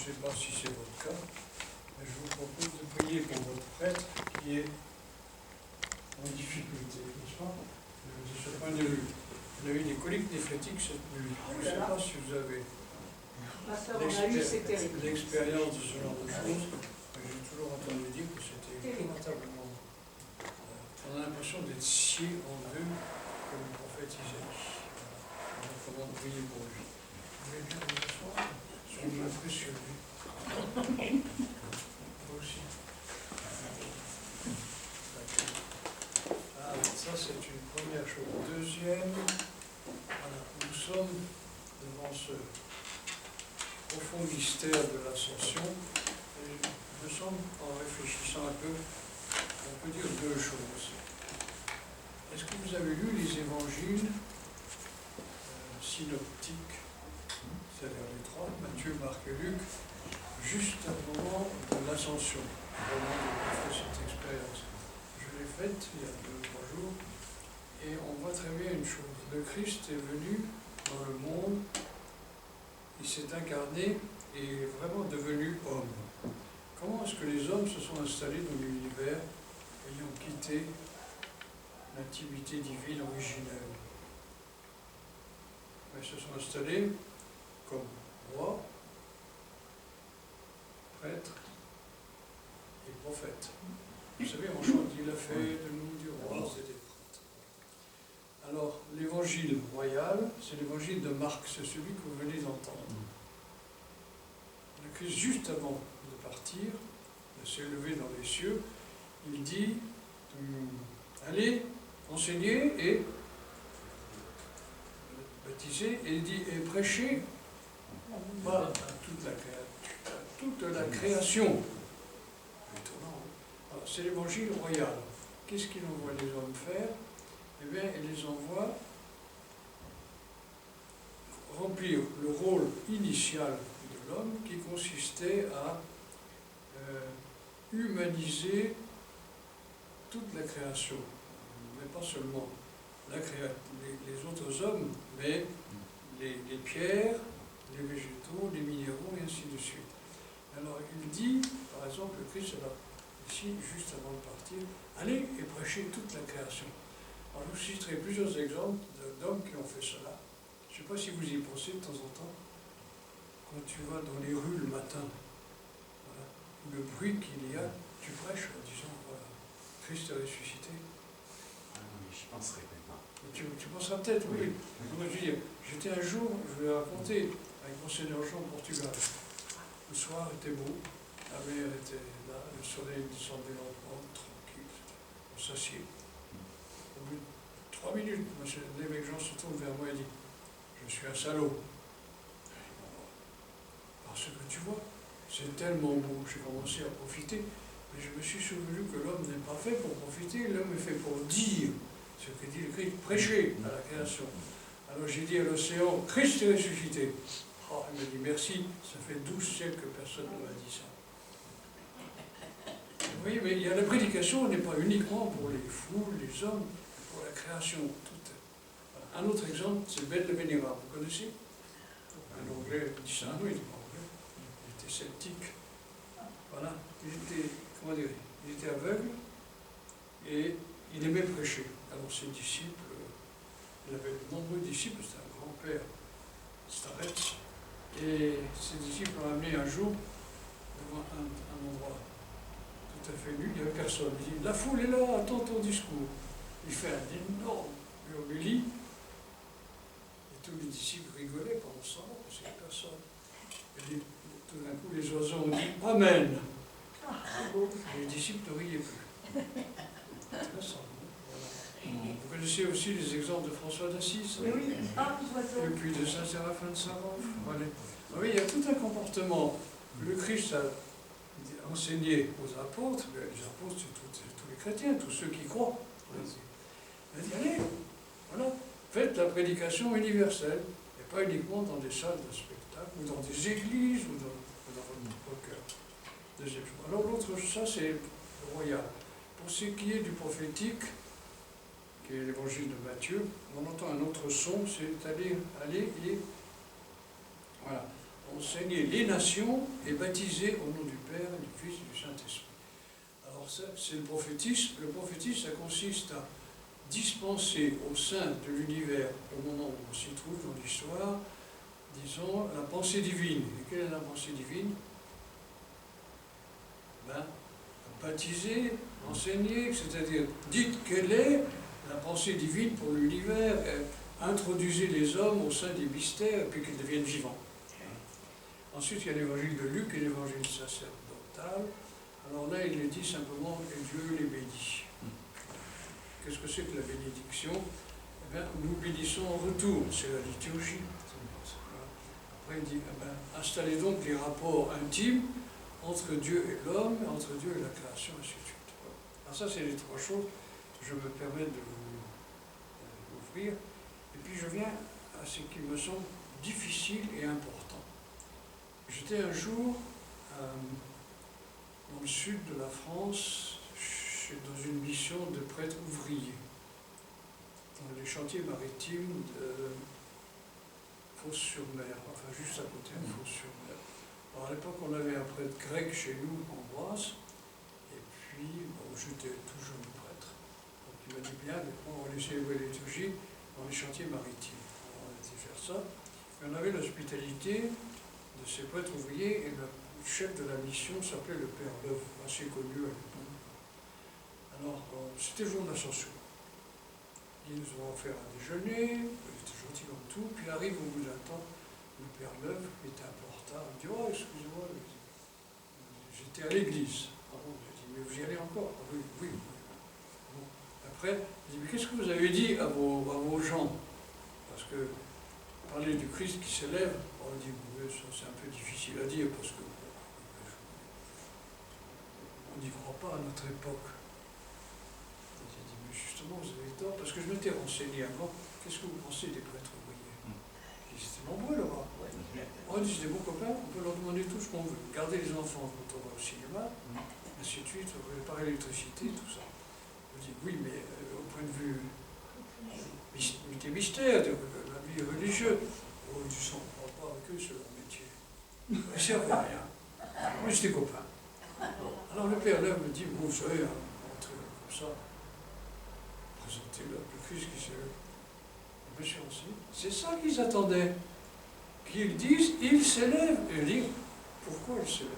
sais pas si c'est votre cas, mais je vous propose de prier pour votre prêtre qui est en difficulté, n'est-ce pas? De ce point de vue. Vous avez eu des coliques néphrétiques cette nuit. Je ne sais pas si vous avez l'expérience de ce genre de choses, mais j'ai toujours entendu dire que c'était épouvantablement. On a l'impression d'être scié en deux comme le prophète Isaïe. Alors, comment prier pour lui? Vous voulez bien vous asseoir? Je suis impressionné. Moi aussi. Ah, ça c'est une première chose. Deuxième, voilà, nous sommes devant ce profond mystère de l'ascension. Et il me semble, en réfléchissant un peu, on peut dire deux choses. Est-ce que vous avez lu les évangiles synoptiques, c'est-à-dire les trois, Matthieu, Marc et Luc, juste avant de l'ascension, avant de faire cette expérience? Je l'ai faite il y a 2 ou 3 jours, et on voit très bien une chose. Le Christ est venu dans le monde, il s'est incarné et est vraiment devenu homme. Comment est-ce que les hommes se sont installés dans l'univers, ayant quitté l'intimité divine originelle? Ils se sont installés comme rois, prêtres et prophètes. Vous savez, on chante, il a fait de nous du roi, c'est des prêtres. Alors, l'évangile royal, c'est l'évangile de Marc, c'est celui que vous venez d'entendre. Le Christ, juste avant de partir, de s'élever dans les cieux, il dit, allez, enseignez et baptiser, et il dit, et prêchez pas à toute la création. Étonnant. Alors, c'est l'évangile royal. Qu'est-ce qu'il envoie les hommes faire? Eh bien, il les envoie remplir le rôle initial de l'homme qui consistait à humaniser toute la création. Mais pas seulement les autres hommes, mais les pierres, les végétaux, les minéraux, et ainsi de suite. Alors, il dit, par exemple, le Christ, ici, juste avant de partir, allez et prêchez toute la création. Alors, je vous citerai plusieurs exemples d'hommes qui ont fait cela. Je ne sais pas si vous y pensez de temps en temps. Quand tu vas dans les rues le matin, voilà, le bruit qu'il y a, tu prêches en disant, voilà, Christ est ressuscité. Ah oui, je penserai maintenant. Tu penseras peut-être, oui. Moi, je veux dire, j'étais un jour, je vais raconter, avec Monseigneur Jean au Portugal. Le soir était beau, la mer était là, le soleil descendait lentement, tranquille. On s'assied. Au bout de 3 minutes, l'évêque Jean se tourne vers moi et dit, je suis un salaud. Parce que tu vois, c'est tellement beau, j'ai commencé à profiter, mais je me suis souvenu que l'homme n'est pas fait pour profiter, l'homme est fait pour dire ce que dit le Christ, prêcher à la création. Alors j'ai dit à l'océan, Christ est ressuscité. Oh, il m'a dit merci, ça fait 12 siècles que personne ne m'a dit ça. Oui, mais il y a la prédication n'est pas uniquement pour les fous, les hommes, pour la création toute. Voilà. Un autre exemple, c'est Ben le Vénérable, vous connaissez? Un Anglais, il dit ça, oui, il est pas anglais, il était sceptique. Voilà, il était aveugle et il aimait prêcher. Alors ses disciples, il avait de nombreux disciples, c'était un grand-père, Starretz, et ses disciples l'ont amené un jour devant un endroit tout à fait nu, il n'y avait personne. Il dit, la foule est là, attends ton discours. Il fait un énorme hurlulis, et tous les disciples rigolaient pendant ce temps, parce qu'il n'y avait personne. Et tout d'un coup, les oiseaux ont dit, Amen. Et les disciples ne riaient plus. Intéressant. Vous connaissez aussi les exemples de François d'Assise, oui. Et puis de Saint-Séraphin de Sarov. Oui, il y a tout un comportement que le Christ a enseigné aux apôtres. Les apôtres, c'est tous les chrétiens, tous ceux qui croient. Il a dit, allez, voilà, faites la prédication universelle, et pas uniquement dans des salles de spectacle, ou dans des églises, ou dans votre cœur. Deuxième chose. Alors l'autre, ça c'est le royal. Pour ce qui est du prophétique, qui est l'évangile de Matthieu, on entend un autre son, c'est aller et voilà. enseigner les nations et baptiser au nom du Père, du Fils et du Saint-Esprit. Alors ça, c'est le prophétisme. Le prophétisme, ça consiste à dispenser au sein de l'univers, au moment où on s'y trouve dans l'histoire, disons, la pensée divine. Et quelle est la pensée divine? Ben, baptiser, enseigner, c'est-à-dire, dites quelle est la pensée divine pour l'univers, introduisez les hommes au sein des mystères, et puis qu'ils deviennent vivants. Ensuite, il y a l'évangile de Luc et l'évangile sacerdotal. Alors là, il est dit simplement que Dieu les bénit. Qu'est-ce que c'est que la bénédiction? Eh bien, nous bénissons en retour, c'est la liturgie. Après, il dit, eh bien, installez donc les rapports intimes entre Dieu et l'homme, entre Dieu et la création, et ainsi de suite. Alors ça, c'est les trois choses que je me permets de vous offrir. Et puis je viens à ce qui me semble difficile et important. J'étais un jour dans le sud de la France, dans une mission de prêtre ouvrier, dans les chantiers maritimes de Fos-sur-Mer, enfin juste à côté de Fos-sur-Mer. Alors à l'époque, on avait un prêtre grec chez nous, Ambroise, et puis bon, j'étais tout jeune prêtre. Donc il m'a dit bien, on va laisser la liturgie dans les chantiers maritimes. Alors, on a été faire ça. Et on avait l'hospitalité de ces prêtres ouvriers, et le chef de la mission s'appelait le Père Leuve, assez connu à l'époque. Alors, c'était le jour de l'Ascension. Ils nous ont offert un déjeuner, il était gentil comme tout, puis arrive au bout d'un temps, le Père Leuve était un peu en retard, il me dit, oh, excusez-moi, j'étais à l'église. Ah bon, j'ai dit, mais vous y allez encore? Ah, oui, oui. Bon. Après, il dit, mais qu'est-ce que vous avez dit à vos gens? Parce que parler du Christ qui s'élève, on dit, oui, ça c'est un peu difficile à dire, parce que on n'y croit pas à notre époque. J'ai dit, mais justement, vous avez tort, parce que je m'étais renseigné avant, qu'est-ce que vous pensez des prêtres ouvriers? Ils étaient nombreux là-bas. On dit, c'est des bons copains, on peut leur demander tout ce qu'on veut. Garder les enfants quand on va au cinéma, ainsi de suite, réparer l'électricité, tout ça. Je dis, oui, mais au point de vue des mystères, de la vie religieuse, on dit, ça, on ne parle pas avec eux, c'est leur métier. Ils ne servent à rien. Moi, j'étais copain. Alors le Père Leuve me dit, vous savez, un truc comme ça, présentez le Christ qui s'élève. Je me suis renseigné, c'est ça qu'ils attendaient. Qu'ils disent, il s'élève. Et je dis, pourquoi il s'élève?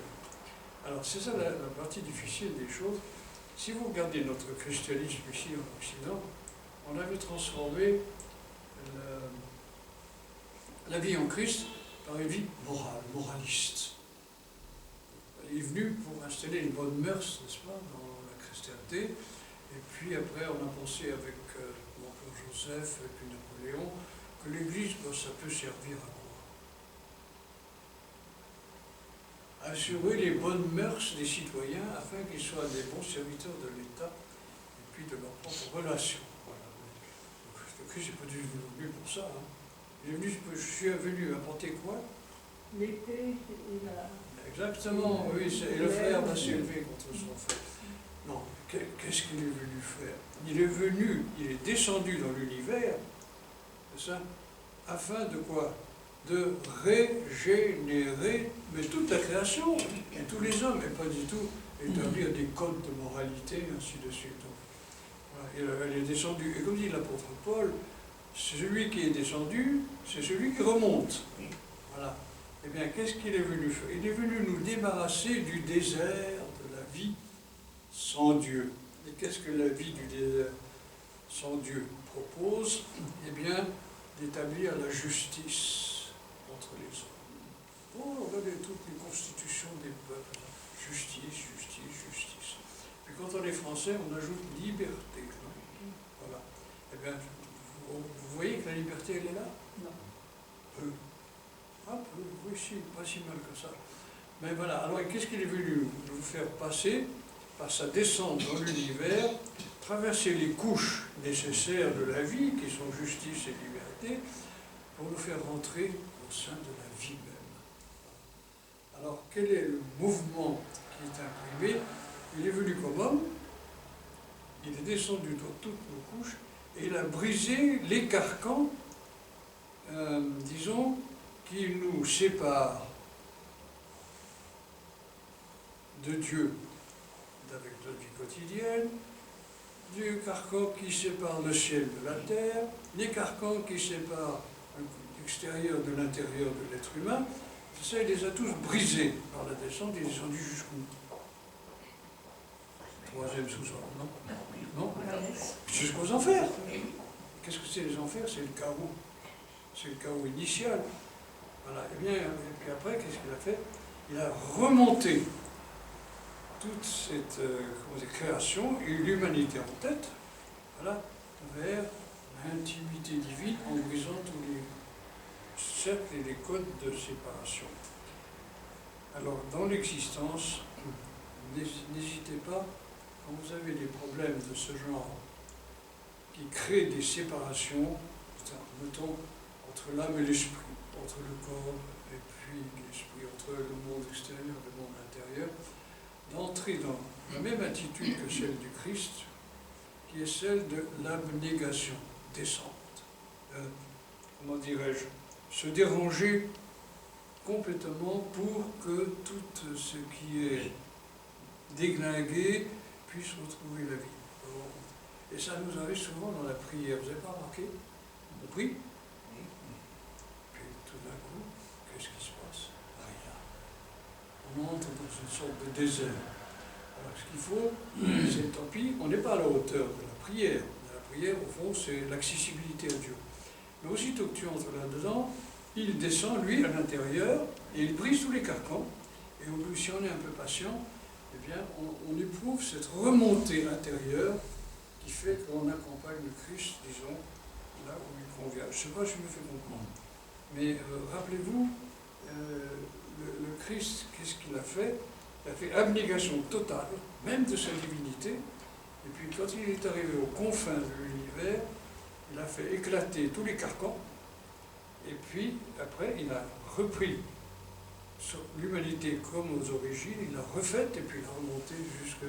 Alors c'est ça la partie difficile des choses. Si vous regardez notre christianisme ici en Occident, on avait transformé la vie en Christ par une vie morale, moraliste. Il est venu pour installer une bonne mœurs, n'est-ce pas, dans la christianité. Et puis après, on a pensé avec l'empereur Joseph et puis Napoléon que l'Église, ça peut servir à quoi? Assurer les bonnes mœurs des citoyens afin qu'ils soient des bons serviteurs de l'État et puis de leurs propres relations. Voilà. Donc, le Christ n'est pas venu pour ça. Hein. Il est venu, je suis venu apporter quoi? L'épée et la... Exactement, oui, et le frère va s'élever contre son frère. Non, qu'est-ce qu'il est venu faire? Il est venu, il est descendu dans l'univers, c'est ça, afin de quoi? De régénérer, mais toute la création, et tous les hommes, et pas du tout établir des codes de moralité, ainsi de suite. Donc, voilà, il est descendu, et comme dit l'apôtre Paul, celui qui est descendu, c'est celui qui remonte. Voilà. Eh bien, qu'est-ce qu'il est venu faire? Il est venu nous débarrasser du désert de la vie sans Dieu. Et qu'est-ce que la vie du désert sans Dieu propose? Eh bien, d'établir la justice entre les hommes. Oh, regardez toutes les constitutions des peuples. Justice, justice, justice. Puis quand on est français, on ajoute liberté. Voilà. Eh bien, vous voyez que la liberté, elle est là? Non. Peu. Un peu, oui, si, pas si mal que ça. Mais voilà, alors qu'est-ce qu'il est venu nous faire passer par sa descente dans l'univers, traverser les couches nécessaires de la vie, qui sont justice et liberté, pour nous faire rentrer au sein de la vie même. Alors, quel est le mouvement qui est imprimé? Il est venu comme homme, il est descendu dans toutes nos couches, et il a brisé les carcans, disons, qui nous séparent de Dieu, avec notre vie quotidienne, du carcan qui sépare le ciel de la terre, les carcans qui séparent l'extérieur de l'intérieur de l'être humain. Ça, il les a tous brisés par la descente, il est descendu jusqu'où? Troisième sous-sol, non? Non? Jusqu'aux enfers. Qu'est-ce que c'est les enfers? C'est le chaos. C'est le chaos initial. Voilà. Et bien, et puis après, qu'est-ce qu'il a fait? Il a remonté toute cette création et l'humanité en tête, voilà, vers l'intimité divine en brisant tous les cercles et les codes de séparation. Alors, dans l'existence, n'hésitez pas, quand vous avez des problèmes de ce genre qui créent des séparations, mettons, entre l'âme et l'esprit, entre le corps et puis l'esprit, entre le monde extérieur et le monde intérieur, d'entrer dans la même attitude que celle du Christ, qui est celle de l'abnégation, descente. Comment dirais-je? Se déranger complètement pour que tout ce qui est déglingué puisse retrouver la vie. Et ça nous arrive souvent dans la prière. Vous n'avez pas remarqué? On prie, puis tout d'un coup, qu'est-ce qui se passe? Rien. On entre dans une sorte de désert. Alors ce qu'il faut, c'est tant pis, on n'est pas à la hauteur de la prière. La prière, au fond, c'est l'accessibilité à Dieu. Mais aussitôt que tu entres là-dedans, il descend, lui, à l'intérieur, et il brise tous les carcans. Et au plus, si on est un peu patient, eh bien, on éprouve cette remontée intérieure qui fait qu'on accompagne le Christ, disons, là où il convient. Je ne sais pas si je me fais comprendre. Mais rappelez-vous, le Christ, qu'est-ce qu'il a fait? Il a fait abnégation totale, même de sa divinité. Et puis, quand il est arrivé aux confins de l'univers, il a fait éclater tous les carcans. Et puis, après, il a repris l'humanité comme aux origines, il l'a refaite et puis il a remonté jusqu'au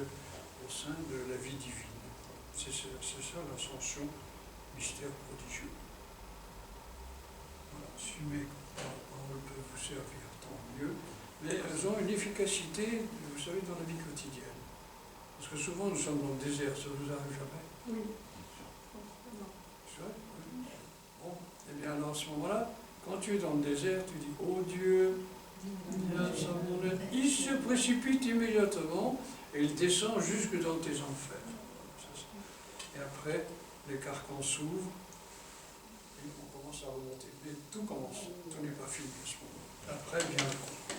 sein de la vie divine. C'est ça l'ascension, mystère prodigieux. Voilà, si mes paroles peuvent vous servir, tant mieux. Mais elles ont une efficacité, vous savez, dans la vie quotidienne. Parce que souvent nous sommes dans le désert, ça vous arrive jamais? Oui. C'est vrai? Oui. Bon, et bien alors à ce moment-là, quand tu es dans le désert, tu dis « Oh Dieu, viens à mon aide ». Il se précipite immédiatement et il descend jusque dans tes enfers. Et après, les carcans s'ouvrent et on commence à remonter. Mais tout commence, tout n'est pas fini à ce moment. Après vient le